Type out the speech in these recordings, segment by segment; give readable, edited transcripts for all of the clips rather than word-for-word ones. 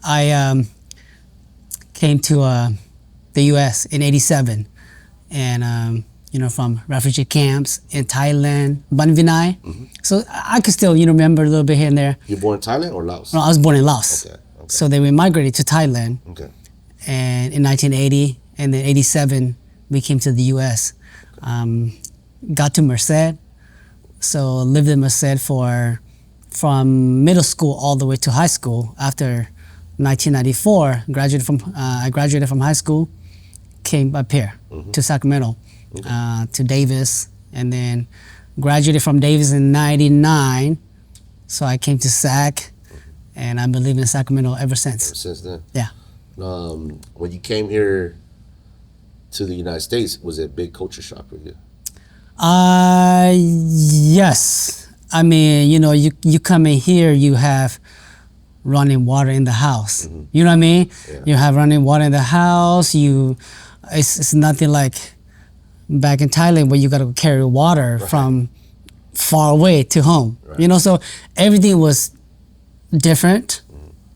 I came to the U.S. in '87, and from refugee camps in Thailand, Ban Vinai. So I could still remember a little bit here and there. You born in Thailand or Laos? No, I was born in Laos. Okay. So then we migrated to Thailand. Okay. And in 1980 and then '87 we came to the U.S. Got to Merced. So lived in Merced from middle school all the way to high school. After 1994, I graduated from high school, came up here to Sacramento, to Davis, and then graduated from Davis in '99. So I came to Sac, and I've been living in Sacramento ever since. Ever since then? Yeah. When you came here to the United States, was it a big culture shock for you? Yes. I mean, you come in here, you have running water in the house. You know what I mean? Yeah. You have running water in the house. It's nothing like back in Thailand where you got to carry water from far away to home. Right. So everything was different.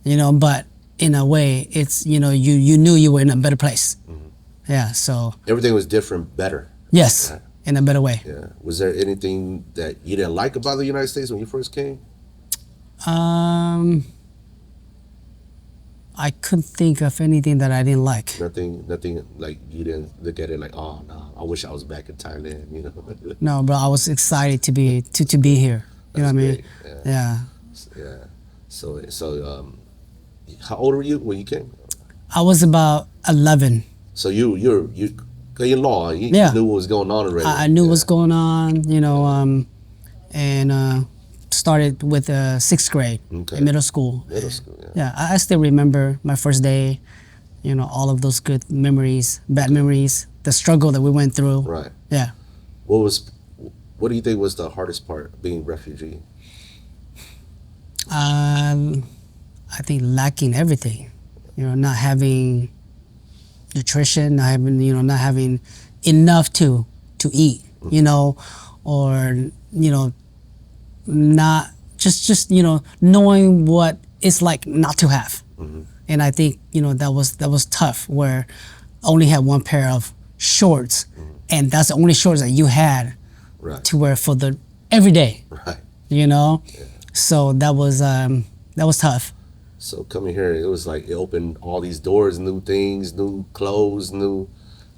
But in a way, it's you knew you were in a better place. Yeah. So everything was different, better. Yes. Right. In a better way. Yeah. Was there anything that you didn't like about the United States when you first came? I couldn't think of anything that I didn't like. Nothing like you didn't look at it like, oh no, I wish I was back in Thailand, No, but I was excited to be here. You know what I mean? Great. Yeah. Yeah. So how old were you when you came? I was about 11. So you're in law. You knew what was going on already. I knew what was going on, and started with 6th grade in middle school. Middle school, yeah. Yeah, I still remember my first day, all of those good memories, bad memories, the struggle that we went through. Right. Yeah. What do you think was the hardest part being refugee? I think lacking everything, not having nutrition, not having enough to eat, or not just knowing what it's like not to have. And I think that was tough, where I only had one pair of shorts, and that's the only shorts that you had to wear for the every day. Right. Yeah. So that was tough. So coming here, it was like it opened all these doors, new things, new clothes, new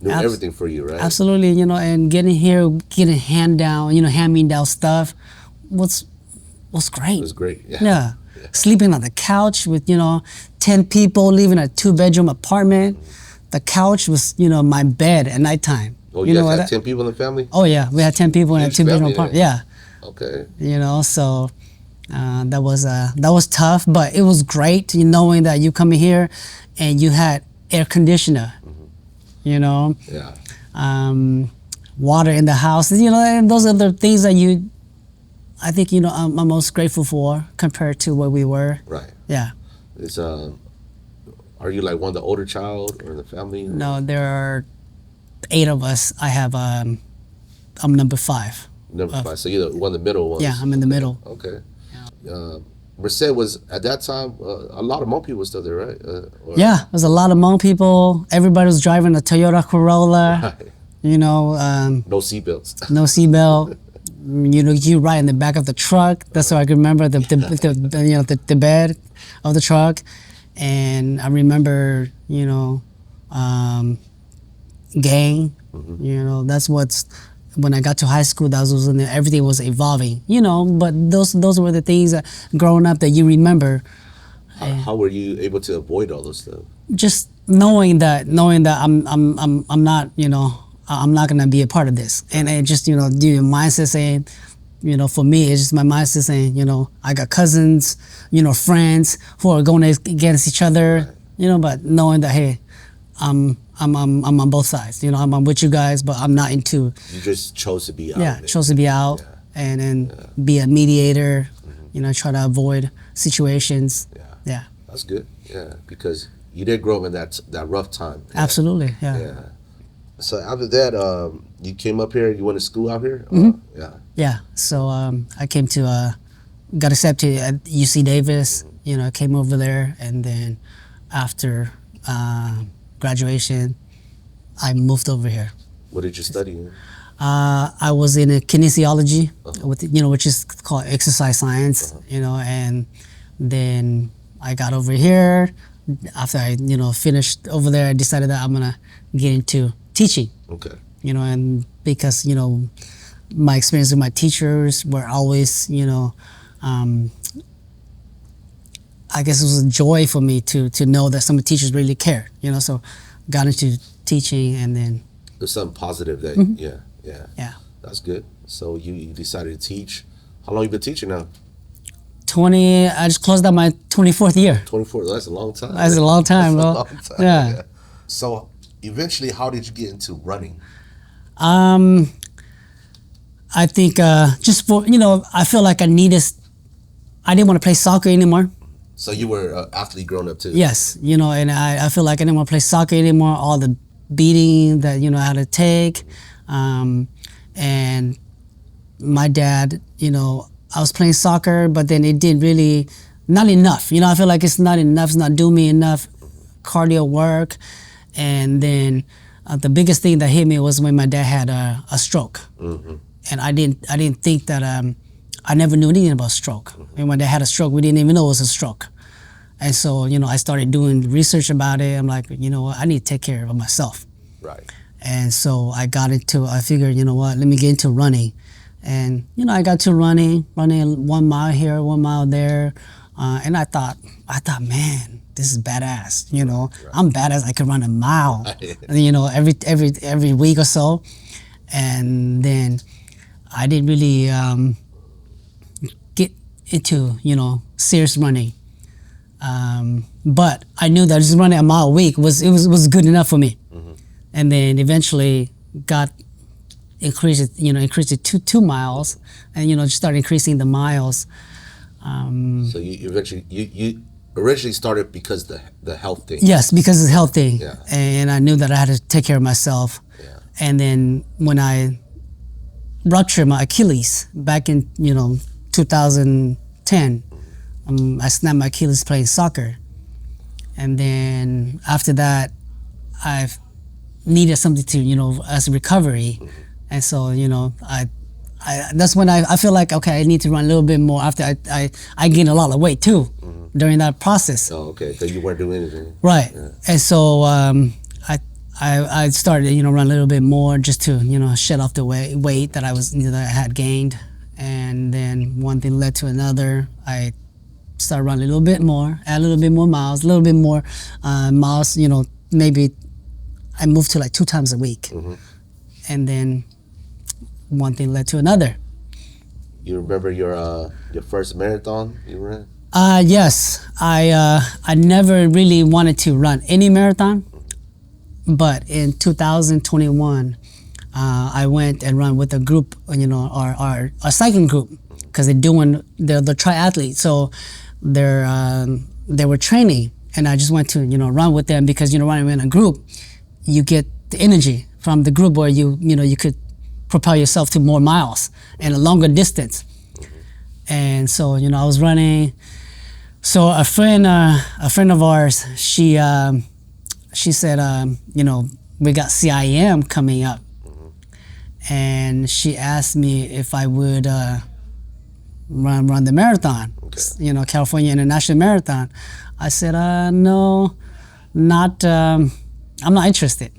everything for you, right? Absolutely, and getting here, getting hand-me-down stuff was great. It was great. Yeah. Sleeping on the couch with 10 people, living a 2-bedroom apartment. The couch was my bed at nighttime. Oh, you guys had 10 people in the family? Oh yeah, we had 10 people in a 2-bedroom apartment. Yeah. Okay. So that was tough, but it was great knowing that you come in here and you had air conditioner. Yeah. Water in the house. And those are the things that I think I'm most grateful for compared to where we were. Right. Yeah. It's are you like one of the older child or in the family? No, there are 8 of us. I'm number 5. Number 5. So you're one of the middle ones. Yeah, I'm in the middle. Okay. Merced was at that time a lot of Hmong people still there, right? Yeah, there's a lot of Hmong people. Everybody was driving a Toyota Corolla. Right. No seatbelts. No seatbelt. You ride in the back of the truck. That's how I can remember the bed of the truck, and I remember gang. That's what's when I got to high school. That was when everything was evolving. But those were the things that growing up that you remember. How were you able to avoid all those stuff? Just knowing that I'm not I'm not gonna be a part of this, and it just your mindset saying, for me it's just my mindset saying, I got cousins, friends who are going against each other, but knowing that hey, I'm on both sides, I'm with you guys, but I'm not into. You just chose to be out. Yeah, chose to be out, and then be a mediator, try to avoid situations. Yeah. That's good. Yeah, because you did grow up in that rough time. Absolutely. Yeah. So after that, you came up here. You went to school out here. Yeah. So I came to got accepted at UC Davis. You know, came over there, and then after graduation, I moved over here. What did you study in? I was in a kinesiology, with which is called exercise science. And then I got over here. After I finished over there, I decided that I'm gonna get into teaching. Okay. And because my experience with my teachers were always I guess it was a joy for me to know that some teachers really cared. So got into teaching, and then There's something positive that yeah. That's good. So you decided to teach. How long you been teaching now? I just closed out my 24th year. 24. That's a long time. That's a long time, That's bro. a long time. Yeah. So eventually, how did you get into running? I think just for I feel like I didn't want to play soccer anymore. So you were an athlete growing up too? Yes, and I feel like I didn't want to play soccer anymore. All the beating that I had to take, and my dad, I was playing soccer, but then it didn't really, not enough. I feel like it's not enough. It's not doing me enough cardio work. And then the biggest thing that hit me was when my dad had a stroke. Mm-hmm. And I didn't think that I never knew anything about stroke. And when they had a stroke, we didn't even know it was a stroke. And so, I started doing research about it. I'm like, I need to take care of myself. Right. And so I figured, let me get into running. And, I got to running 1 mile here, 1 mile there. And I thought, man, this is badass. I'm badass. I could run a mile, every week or so. And then I didn't really get into, serious running. But I knew that just running a mile a week was good enough for me. Mm-hmm. And then eventually increased it to 2 miles, and just started increasing the miles. So you originally started because the health thing. Yes, because it's a health thing. Yeah. And I knew that I had to take care of myself. Yeah. And then when I ruptured my Achilles back in 2010, I snapped my Achilles playing soccer. And then after that, I've needed something to as a recovery. Mm-hmm. And so I that's when I feel like, okay, I need to run a little bit more after I gained a lot of weight too. Mm-hmm. During that process. Oh, okay. So you weren't doing anything. Right. Yeah. And so I started run a little bit more just to shed off the weight that I had gained. And then one thing led to another. I started running a little bit more, add a little bit more miles, maybe I moved to like 2 times a week. Mm-hmm. And then one thing led to another. You remember your first marathon you ran? Yes. I never really wanted to run any marathon, but in 2021, I went and ran with a group, our cycling group, because they're triathletes, so they were training, and I just went to run with them because running in a group, you get the energy from the group where you could propel yourself to more miles and a longer distance. And so I was running. So a friend of ours, she said, we got CIM coming up, and she asked me if I would run the marathon, okay. California International Marathon. I said, no, not. I'm not interested.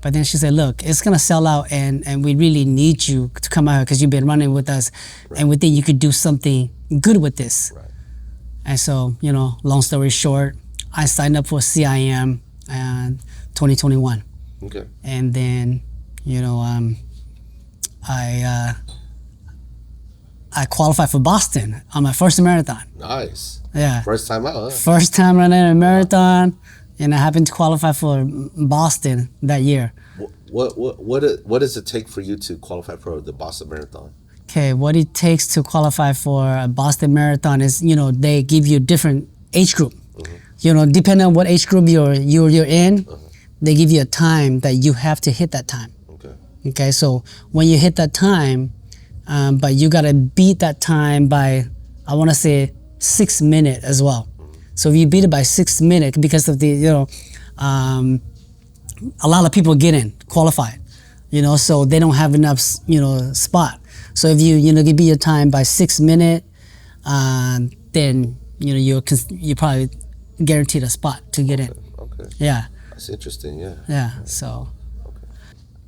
But then she said, look, it's gonna sell out, and we really need you to come out here because you've been running with us, right. And we think you could do something good with this. Right. And so, long story short, I signed up for CIM in 2021. Okay. And then, I qualified for Boston on my first marathon. Nice. Yeah. First time out, huh? First time running a marathon, and I happened to qualify for Boston that year. What does it take for you to qualify for the Boston Marathon? Okay, what it takes to qualify for a Boston Marathon is, they give you different age group. Mm-hmm. Depending on what age group you're in, uh-huh. They give you a time that you have to hit that time. Okay, so when you hit that time, but you gotta beat that time by I want to say 6 minutes as well. So if you beat it by 6 minutes, because of the, a lot of people get in, qualified, so they don't have enough, spot. So if you beat your time by 6 minutes, then, you're probably guaranteed a spot to get in. Okay. Yeah. That's interesting, yeah. Yeah, so.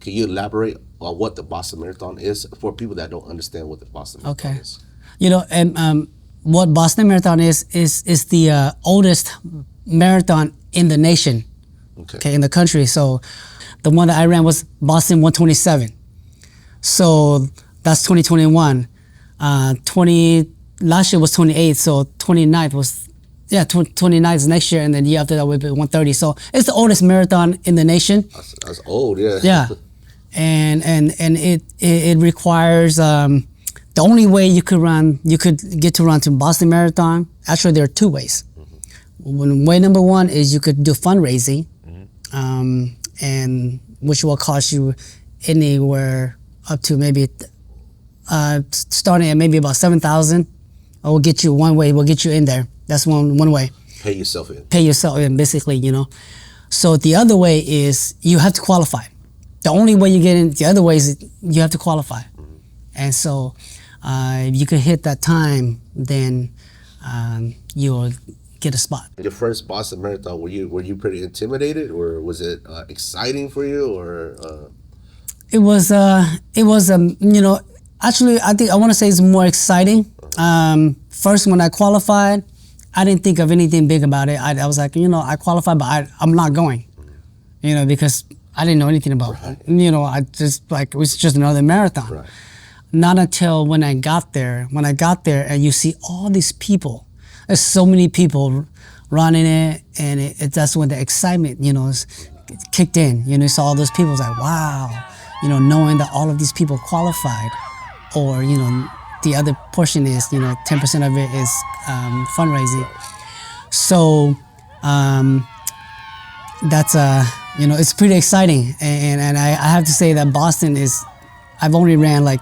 Can you elaborate on what the Boston Marathon is for people that don't understand what the Boston Marathon is? And what Boston Marathon is the oldest marathon in the nation, okay, in the country. So the one that I ran was Boston 127. So that's 2021. Last year was 28, so 29th was, 29th is next year, and then the year after that will be 130. So it's the oldest marathon in the nation. That's old, yeah. Yeah, and it requires the only way you could get to run to Boston Marathon. Actually, there are two ways. Way number one is you could do fundraising, and which will cost you anywhere up to maybe starting at maybe about $7,000. We'll get you one way. We'll get you in there. That's one way. Pay yourself in. Pay yourself in, basically, So the other way is you have to qualify. The only way you get in, the other way is you have to qualify. And so if you could hit that time, then you'll get a spot. Your first Boston Marathon, were you pretty intimidated, or was it exciting for you, or? It was actually, I want to say it's more exciting. First, when I qualified, I didn't think of anything big about it. I was like, I qualified, but I'm not going, because I didn't know anything about it. I just, it was just another marathon. Right. Not until when I got there and you see all these people, there's so many people running it, and that's when the excitement, kicked in. You saw all those people, it's like, wow, knowing that all of these people qualified, or, the other portion is, 10% of it is fundraising. So that's, it's pretty exciting. And I have to say that Boston I've only ran like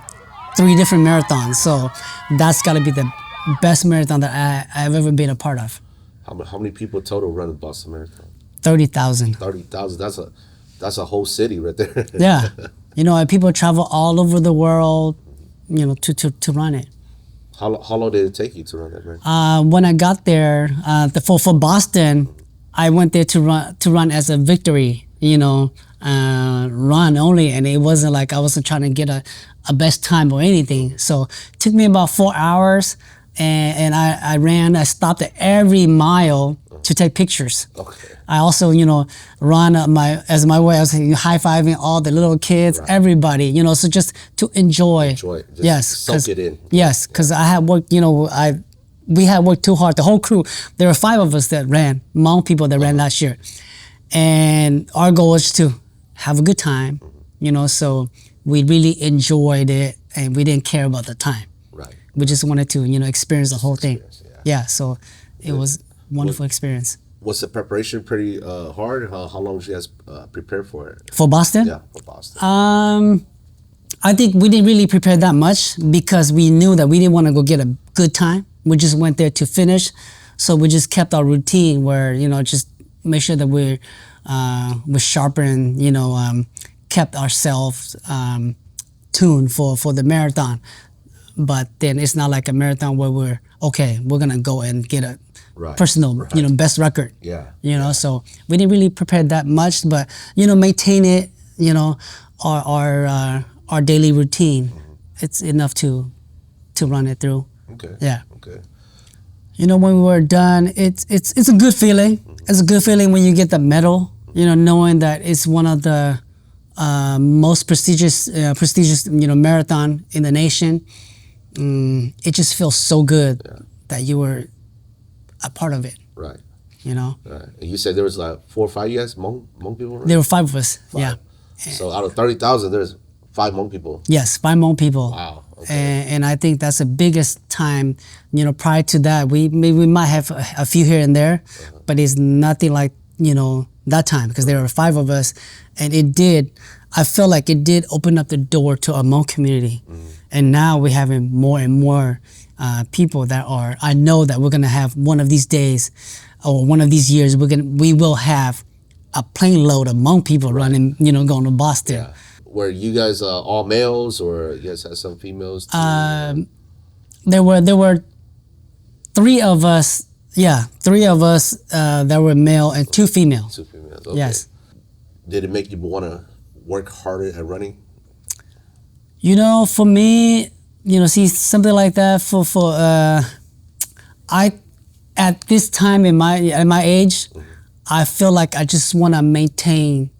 3 different marathons. So that's got to be the best marathon that I've ever been a part of. How many people total run the Boston Marathon? 30,000. 30,000. That's a whole city right there. Yeah. And people travel all over the world, to run it. How long did it take you to run that marathon? When I got there, for Boston, I went there to run as a victory, run only, and it wasn't like I wasn't trying to get a best time or anything. So it took me about 4 hours, and I stopped at every mile to take pictures. Okay. I also, run as my way. I was high-fiving all the little kids, everybody, so just to enjoy. Just soak it in. Yes, because I had worked, we had worked too hard. The whole crew, there were 5 of us that ran, Hmong people that ran last year. And our goal was to have a good time, so we really enjoyed it, and we didn't care about the time. Right. We just wanted to, experience the whole thing. Yeah, so it was a wonderful experience. Was the preparation pretty hard? How long did you guys prepare for it? For Boston? Yeah, for Boston. I think we didn't really prepare that much because we knew that we didn't want to go get a good time. We just went there to finish. So we just kept our routine where, just make sure that we're sharper and, kept ourselves tuned for the marathon. But then it's not like a marathon where we're going to go and get a personal, best record. Yeah. So we didn't really prepare that much, but, maintain it, our daily routine. It's enough to run it through. Okay. Yeah. Okay. When we were done, it's a good feeling. It's a good feeling when you get the medal, knowing that it's one of the most prestigious, marathon in the nation. It just feels so good that you were a part of it. Right. Right. And you said there was like 4 or 5 Hmong people, right? There were 5 of us. 5. Yeah. So out of 30,000, there's 5 Hmong people. Yes, 5 Hmong people. Wow. Okay. And I think that's the biggest time. Prior to that, we might have a few here and there, but it's nothing like that time because there were 5 of us, and I feel like it did open up the door to a Hmong community. And now we're having more and more people I know that we're gonna have one of these days or one of these years, we will have a plane load of Hmong people running, going to Boston. Yeah. Were you guys all males, or you guys had some females too? There were 3 of us. Yeah, 3 of us that were male and 2 female. 2 females. Okay. Yes. Did it make you want to work harder at running? For me, see something like that. I at this time at my age, I feel like I just want to maintain,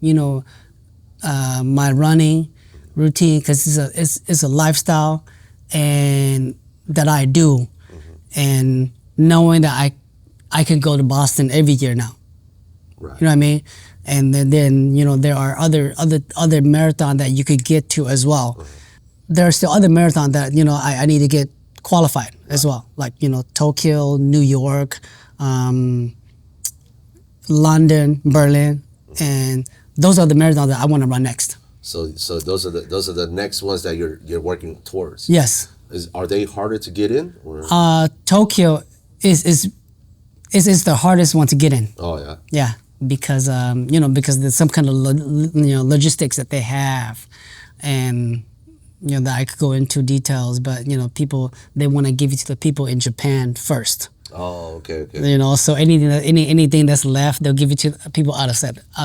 my running routine because it's a lifestyle and that I do, and knowing that I can go to Boston every year now. Right. You know what I mean? And then there are other marathon that you could get to as well. There are still other marathon that I need to get qualified as well, like Tokyo, New York, London, Berlin, and those are the marathons that I want to run next. So those are the next ones that you're working towards. Yes. Are they harder to get in? Or? Tokyo is the hardest one to get in. Oh yeah. Yeah, because because there's some kind of logistics that they have, and that I could go into details, but people, they want to give it to the people in Japan first. Oh, okay. So anything that's left, they'll give it to people out of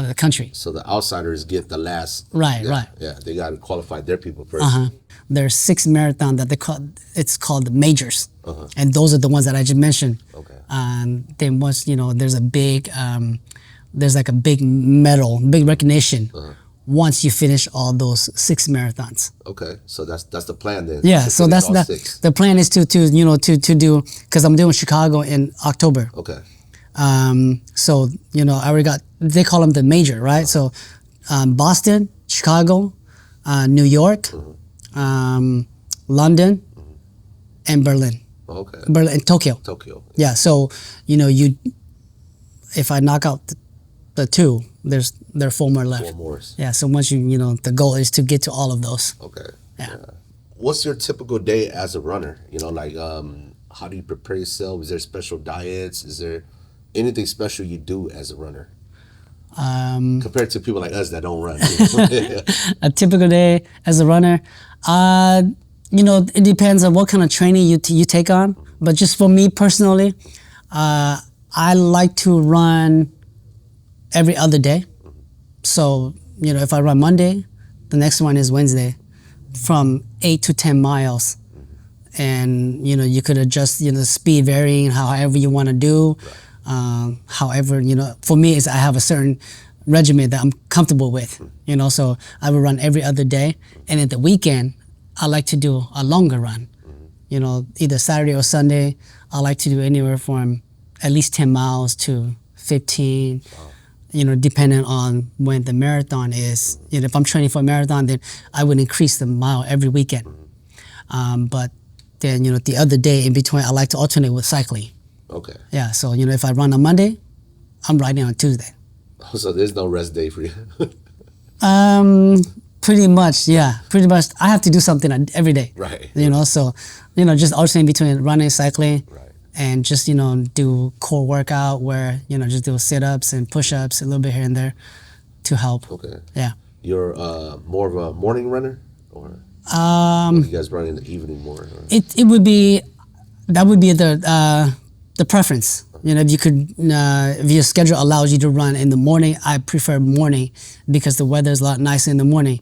the country. So the outsiders get the last. Right. Yeah, they got to qualify their people first. There's 6 marathon that it's called the majors, and those are the ones that I just mentioned. Okay. Then once there's a big, there's like a big medal, big recognition. Once you finish all those 6 marathons. Okay, so that's the plan then. Yeah, so that's the plan is to do, because I'm doing Chicago in October. Okay. So I already got, they call them the major, right? So Boston, Chicago, New York, London, and Berlin. Okay. Berlin and Tokyo. Yeah, so if I knock out the 2, there are 4 more left. 4 more. Yeah, so once the goal is to get to all of those. Okay. Yeah. What's your typical day as a runner? How do you prepare yourself? Is there special diets? Is there anything special you do as a runner? Compared to people like us that don't run. A typical day as a runner, it depends on what kind of training you take on. But just for me personally, I like to run every other day. So, if I run Monday, the next one is Wednesday from 8 to 10 miles. And, you could adjust, speed varying however you want to do. However, for me, I have a certain regimen that I'm comfortable with, so I will run every other day. And at the weekend, I like to do a longer run, either Saturday or Sunday. I like to do anywhere from at least 10 miles to 15. Wow. Depending on when the marathon is. If I'm training for a marathon, then I would increase the mile every weekend. But then, the other day in between, I like to alternate with cycling. Okay. Yeah, so, if I run on Monday, I'm riding on Tuesday. So there's no rest day for you? Pretty much, yeah. Pretty much, I have to do something every day. Right. So, just alternating between running, cycling. Right. And just, do core workout where, just do sit-ups and push-ups a little bit here and there to help. Okay. Yeah. You're more of a morning runner? Or you guys run in the evening more? Or? That would be the preference. If your schedule allows you to run in the morning, I prefer morning because the weather is a lot nicer in the morning.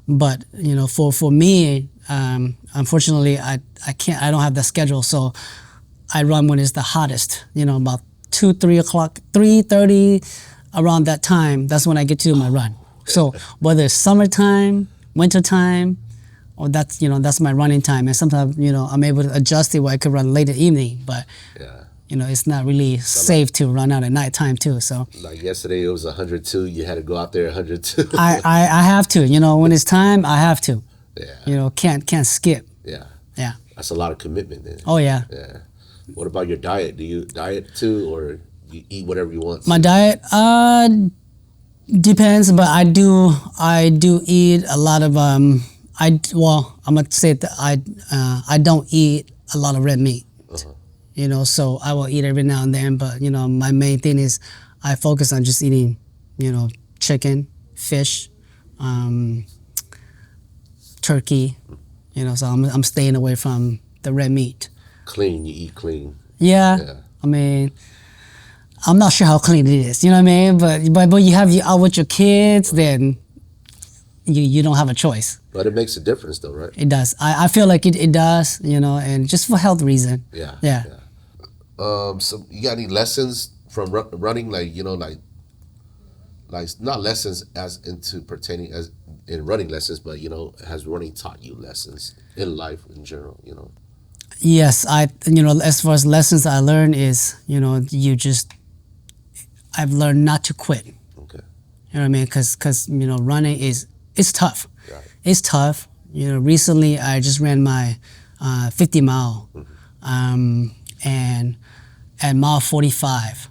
But, for me, unfortunately, I don't have that schedule. So I run when it's the hottest, about 3 o'clock, 3:30, around that time. That's when I get to do my run. So whether it's summertime, wintertime, or that's my running time. And sometimes, I'm able to adjust it where I could run late in the evening, but it's not really safe to run out at nighttime too. So like yesterday, it was 102. You had to go out there 102. I have to, when it's time, I have to. Yeah. Can't skip. Yeah. Yeah. That's a lot of commitment then. Oh yeah. Yeah. What about your diet? Do you diet too, or you eat whatever you want? My diet, Depends, but I do eat a lot of I'm gonna say that I don't eat a lot of red meat. Uh-huh. You know, so I will eat every now and then, but you know, my main thing is I focus on just eating, you know, chicken, fish, um, turkey. You know, so I'm staying away from the red meat. Clean, you eat clean. Yeah, Yeah. I mean, I'm not sure how clean it is. You know what I mean? But you have you out with your kids, then you don't have a choice. But it makes a difference though, right? It does. I feel like it does. You know, and just for health reason. Yeah. Yeah. So you got any lessons from running, like, you know, like not lessons as into pertaining as in running lessons, but you know, has running taught you lessons in life in general, you know? Yes, you know, as far as lessons I learned is, you know, I've learned not to quit. Okay. You know what I mean? Because you know, running it's tough. Right. It's tough. You know, recently I just ran my 50 mile, and at mile 45,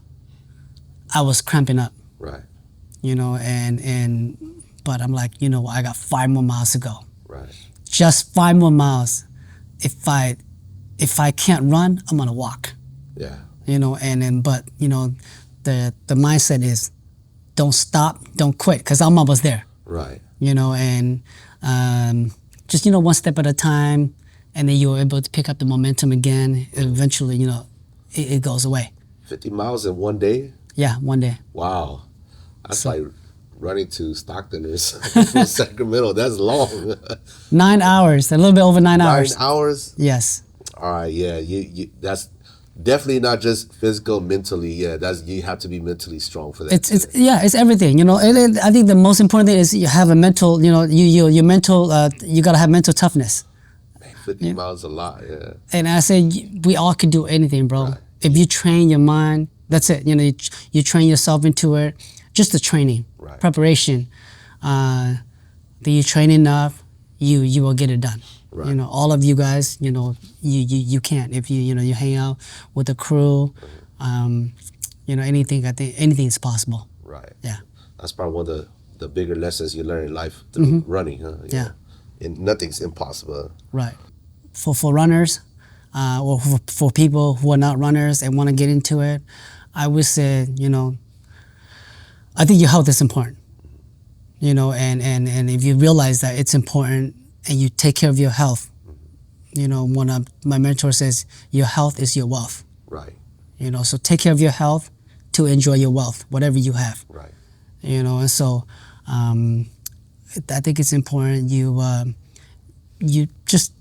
I was cramping up. Right. You know, but I'm like, you know, I got 5 more miles to go. Right. Just 5 more miles. If I can't run, I'm gonna walk. Yeah. You know, but you know, the mindset is don't stop, don't quit, because I'm almost there. Right. You know, and just, you know, one step at a time, and then you're able to pick up the momentum again. Eventually, you know, it goes away. 50 miles in one day? Yeah, one day. Wow. That's like running to Stockton or from Sacramento. That's long. 9 hours, a little bit over 9 hours. 9 hours? Yes. All right, yeah. You that's definitely not just physical, mentally. Yeah, you have to be mentally strong for that. It's everything. You know, I think the most important thing is you have a mental. You know, your mental. You gotta have mental toughness. Man, 50 miles is a lot. Yeah. And I say we all could do anything, bro. Right. If you train your mind, that's it. You know, you train yourself into it. Just the training, Right. preparation. That you train enough, you will get it done. Right. You know, all of you guys, you know, you can if you know you hang out with the crew. You know, anything. I think anything is possible. Right. Yeah. That's probably one of the bigger lessons you learn in life through running, huh? Yeah. And nothing's impossible. Right. For runners, or for people who are not runners and want to get into it, I would say, you know, I think your health is important. You know, and if you realize that it's important and you take care of your health, you know, one of my mentors says, your health is your wealth. Right. You know, so take care of your health to enjoy your wealth, whatever you have. Right. You know, and so I think it's important you just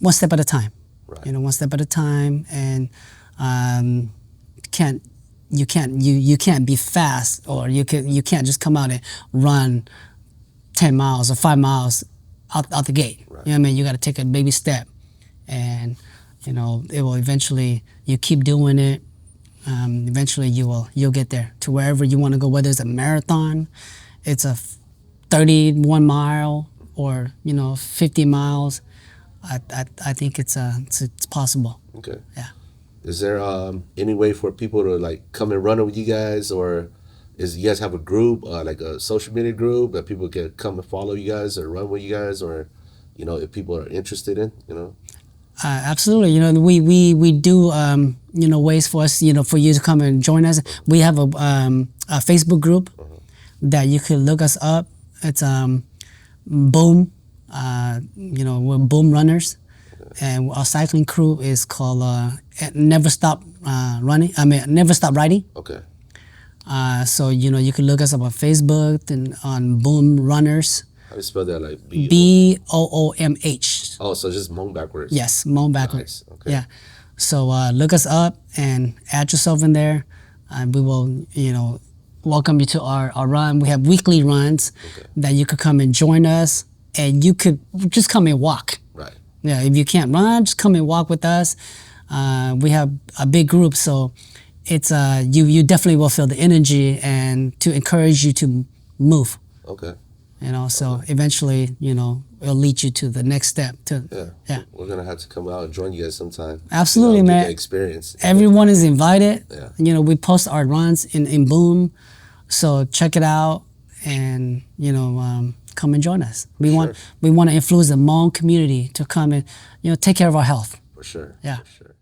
one step at a time. Right. You know, one step at a time, and you can't be fast, or you can't just come out and run 10 miles or 5 miles out the gate. Right. You know what I mean? You got to take a baby step, and you know it will eventually. You keep doing it. Eventually you'll get there to wherever you want to go. Whether it's a marathon, it's a 31 mile, or you know 50 miles. I think it's possible. Okay. Yeah. Is there any way for people to like come and run with you guys, or you guys have a group, like a social media group that people can come and follow you guys or run with you guys, or you know, if people are interested in, you know? Absolutely. You know, we do you know, ways for us, you know, for you to come and join us. We have a Facebook group that you can look us up. It's Boom. You know, we're Boom Runners, and our cycling crew is called Never Stop Running. I mean, Never Stop Riding. Okay. So you know, you can look us up on Facebook and on Boom Runners. How do you spell that? Like BOOMH. Oh, so just Hmong backwards. Yes, Hmong backwards. Nice. Okay. Yeah. So look us up and add yourself in there, and we will, you know, welcome you to our run. We have weekly runs that you could come and join us, and you could just come and walk. Right. Yeah, if you can't run, just come and walk with us. We have a big group, so it's you definitely will feel the energy and to encourage you to move. Okay. You know, so eventually, you know, it'll lead you to the next step. Yeah. We're gonna have to come out and join you guys sometime. Absolutely, you know, man. Get the experience. Everyone is invited. Yeah. You know, we post our runs in Boom, so check it out. and come and join us. We Sure. want to influence the Hmong community to come and take care of our health. For sure. Yeah. For sure.